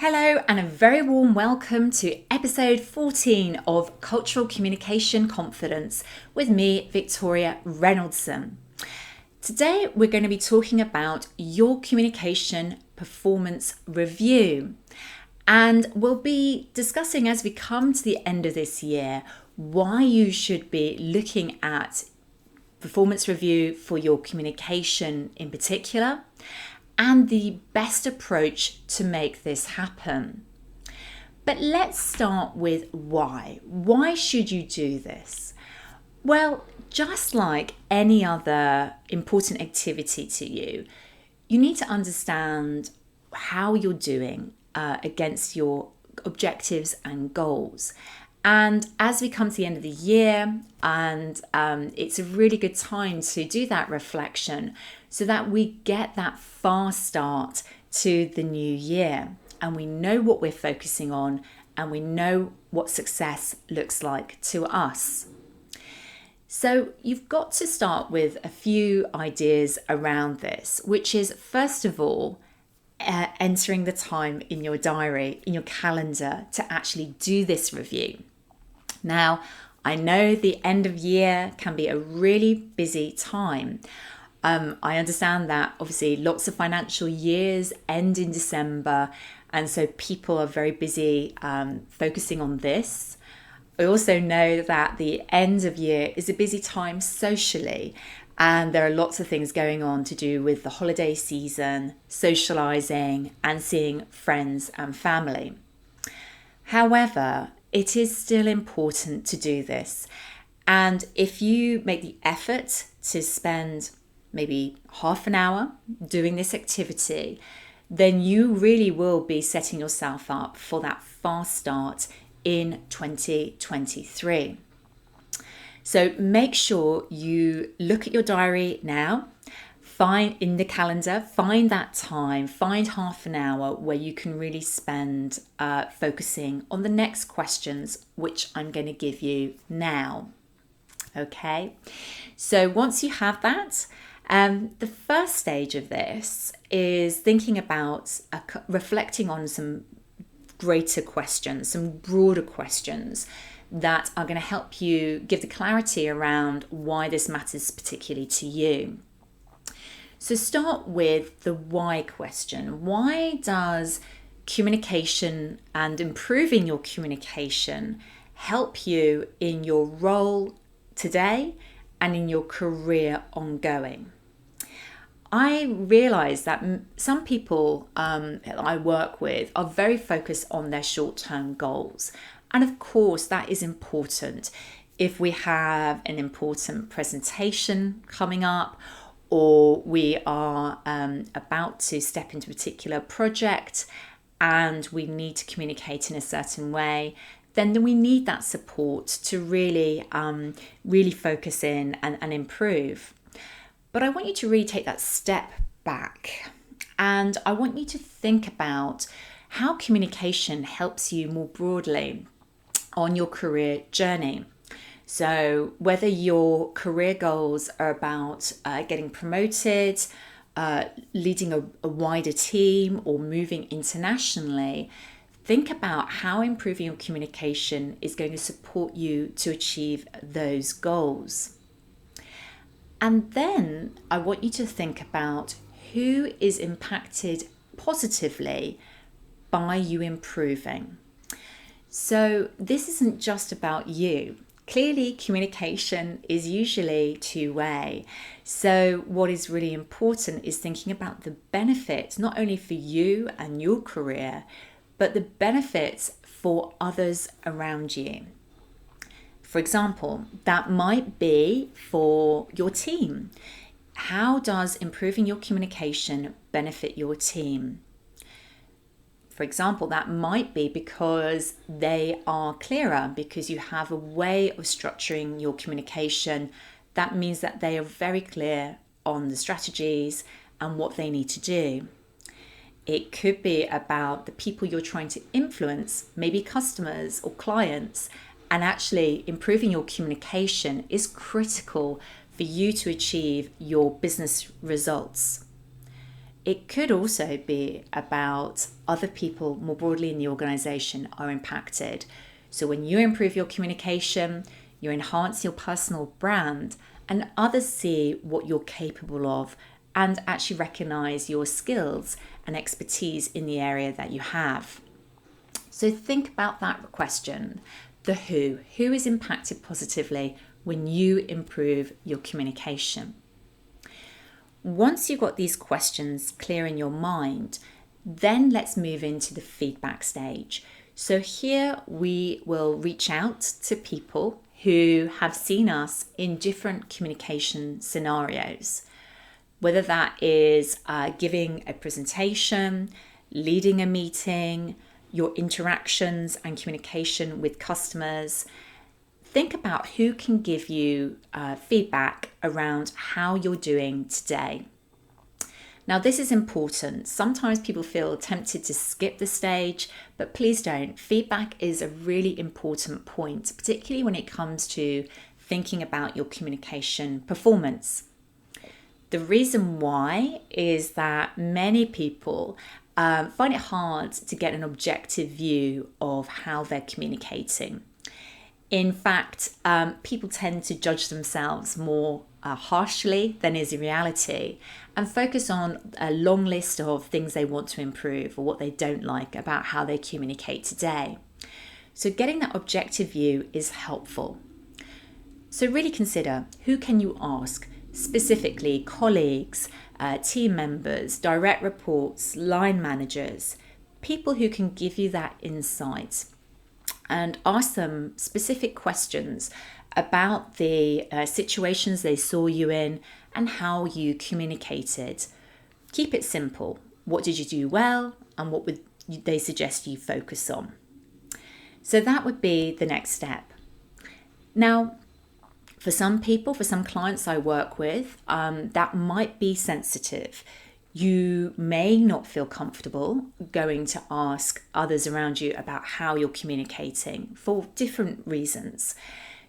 Hello, and a very warm welcome to episode 14 of Cultural Communication Confidence with me, Victoria Reynoldson. Today, we're going to be talking about your communication performance review. And we'll be discussing as we come to the end of this year why you should be looking at performance review for your communication in particular, and the best approach to make this happen. But let's start with why. Why should you do this? Well, just like any other important activity to you, you need to understand how you're doing against your objectives and goals. And as we come to the end of the year, and it's a really good time to do that reflection so that we get that fast start to the new year and we know what we're focusing on and we know what success looks like to us. So you've got to start with a few ideas around this, which is first of all, entering the time in your diary, in your calendar to actually do this review. Now, I know the end of year can be a really busy time. I understand that obviously lots of financial years end in December, and so people are very busy focusing on this. I also know that the end of year is a busy time socially, and there are lots of things going on to do with the holiday season, socializing, and seeing friends and family. However, it is still important to do this. And if you make the effort to spend maybe half an hour doing this activity, then you really will be setting yourself up for that fast start in 2023. So make sure you look at your diary now, find in the calendar, find that time, find half an hour where you can really spend focusing on the next questions, which I'm going to give you now. Okay, so once you have that, the first stage of this is thinking about reflecting on some greater questions, some broader questions that are going to help you give the clarity around why this matters particularly to you. So start with the why question. Why does communication and improving your communication help you in your role today and in your career ongoing? I realize that some people that I work with are very focused on their short-term goals. And of course, that is important. If we have an important presentation coming up, or we are about to step into a particular project and we need to communicate in a certain way, then we need that support to really focus in and improve. But I want you to really take that step back, and I want you to think about how communication helps you more broadly on your career journey. So whether your career goals are about getting promoted, leading a wider team, or moving internationally, think about how improving your communication is going to support you to achieve those goals. And then I want you to think about who is impacted positively by you improving. So this isn't just about you. Clearly, communication is usually two-way. So what is really important is thinking about the benefits, not only for you and your career, but the benefits for others around you. For example, that might be for your team. How does improving your communication benefit your team? For example, that might be because they are clearer, because you have a way of structuring your communication. That means that they are very clear on the strategies and what they need to do. It could be about the people you're trying to influence, maybe customers or clients, and actually improving your communication is critical for you to achieve your business results. It could also be about other people more broadly in the organization are impacted. So when you improve your communication, you enhance your personal brand, and others see what you're capable of and actually recognize your skills and expertise in the area that you have. So think about that question, the who. Who is impacted positively when you improve your communication? Once you've got these questions clear in your mind, then let's move into the feedback stage. So here we will reach out to people who have seen us in different communication scenarios, whether that is giving a presentation, leading a meeting, your interactions and communication with customers. Think about who can give you feedback around how you're doing today. Now, this is important. Sometimes people feel tempted to skip the stage, but please don't. Feedback is a really important point, particularly when it comes to thinking about your communication performance. The reason why is that many people find it hard to get an objective view of how they're communicating. In fact, people tend to judge themselves more harshly than is in reality and focus on a long list of things they want to improve or what they don't like about how they communicate today. So getting that objective view is helpful. So really consider, who can you ask? Specifically, colleagues, team members, direct reports, line managers, people who can give you that insight. And ask them specific questions about the situations they saw you in and how you communicated. Keep it simple. What did you do well and what would they suggest you focus on? So that would be the next step. Now, for some people, for some clients I work with, that might be sensitive. You may not feel comfortable going to ask others around you about how you're communicating for different reasons.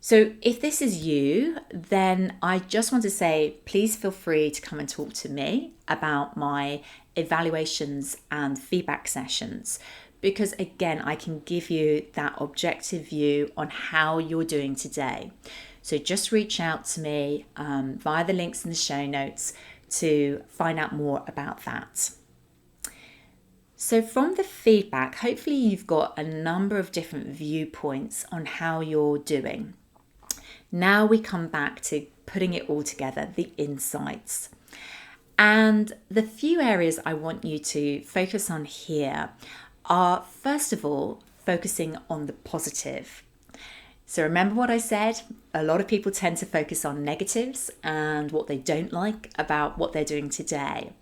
So if this is you, then I just want to say, please feel free to come and talk to me about my evaluations and feedback sessions, because again, I can give you that objective view on how you're doing today. So just reach out to me via the links in the show notes to find out more about that. So from the feedback, hopefully you've got a number of different viewpoints on how you're doing. Now we come back to putting it all together, the insights. And the few areas I want you to focus on here are, first of all, focusing on the positive. So remember what I said, a lot of people tend to focus on negatives and what they don't like about what they're doing today.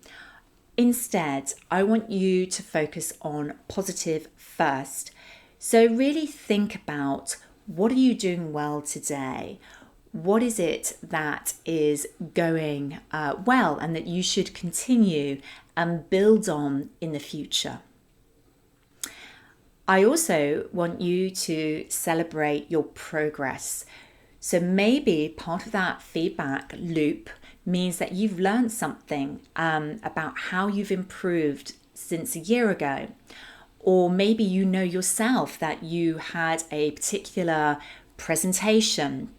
Instead, I want you to focus on positive first. So really think about, what are you doing well today? What is it that is going well and that you should continue and build on in the future? I also want you to celebrate your progress. So maybe part of that feedback loop means that you've learned something about how you've improved since a year ago. Or maybe you know yourself that you had a particular presentation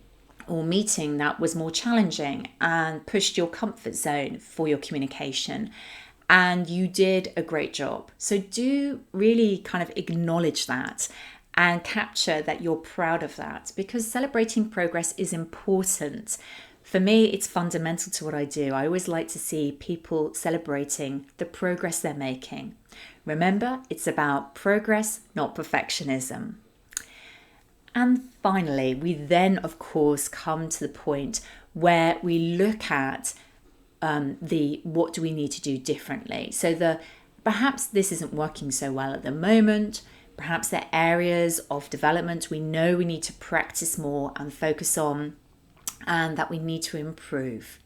or meeting that was more challenging and pushed your comfort zone for your communication. And you did a great job. So do really kind of acknowledge that and capture that you're proud of that, because celebrating progress is important. For me, it's fundamental to what I do. I always like to see people celebrating the progress they're making. Remember, it's about progress, not perfectionism. And finally, we then, of course, come to the point where we look at what do we need to do differently. So perhaps this isn't working so well at the moment. Perhaps there are areas of development we know we need to practice more and focus on, and that we need to improve.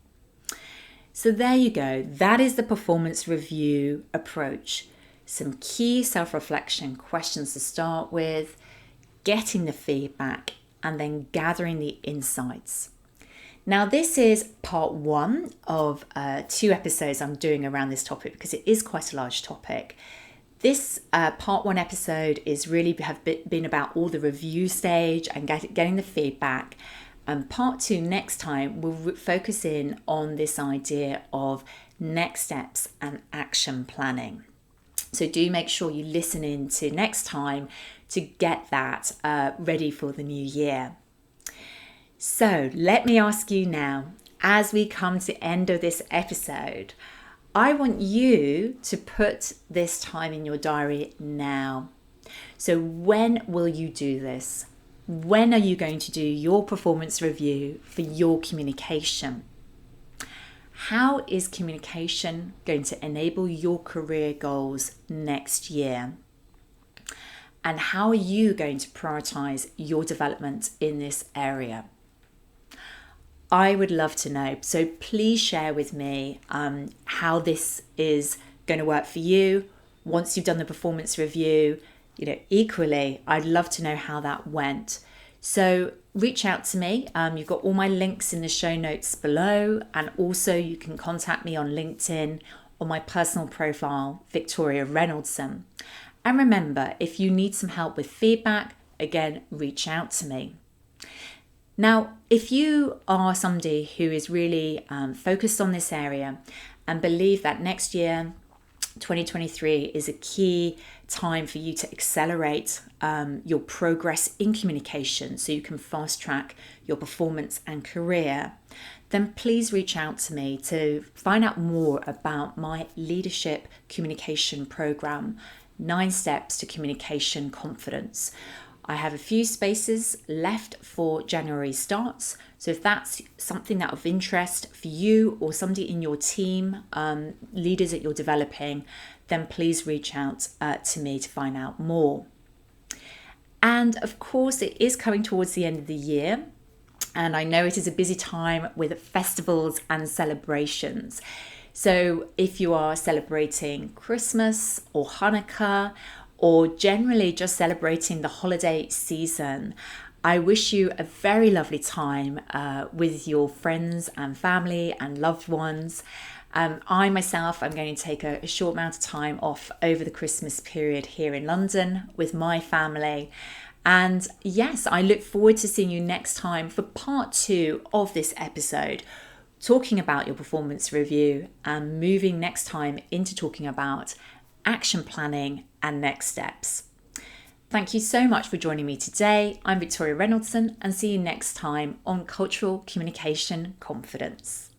So there you go. That is the performance review approach. Some key self-reflection questions to start with, getting the feedback, and then gathering the insights. Now, this is part one of 2 episodes I'm doing around this topic because it is quite a large topic. This part one episode is really been about all the review stage and getting the feedback. And part two next time we'll focus in on this idea of next steps and action planning. So do make sure you listen in to next time to get that ready for the new year. So let me ask you now, as we come to the end of this episode, I want you to put this time in your diary now. So when will you do this? When are you going to do your performance review for your communication? How is communication going to enable your career goals next year? And how are you going to prioritize your development in this area? I would love to know. So please share with me how this is going to work for you once you've done the performance review. Equally, I'd love to know how that went. So reach out to me. You've got all my links in the show notes below. And also you can contact me on LinkedIn on my personal profile, Victoria Reynoldson. And remember, if you need some help with feedback, again, reach out to me. Now, if you are somebody who is really focused on this area and believe that next year, 2023 is a key time for you to accelerate your progress in communication so you can fast track your performance and career, then please reach out to me to find out more about my leadership communication program, 9 Steps to Communication Confidence. I have a few spaces left for January starts. So if that's something that of interest for you or somebody in your team, leaders that you're developing, then please reach out to me to find out more. And of course, it is coming towards the end of the year. And I know it is a busy time with festivals and celebrations. So if you are celebrating Christmas or Hanukkah, or generally just celebrating the holiday season, I wish you a very lovely time with your friends and family and loved ones. I myself am going to take a short amount of time off over the Christmas period here in London with my family. And yes, I look forward to seeing you next time for part 2 of this episode, talking about your performance review and moving next time into talking about action planning and next steps. Thank you so much for joining me today. I'm Victoria Reynoldson and see you next time on Cultural Communication Confidence.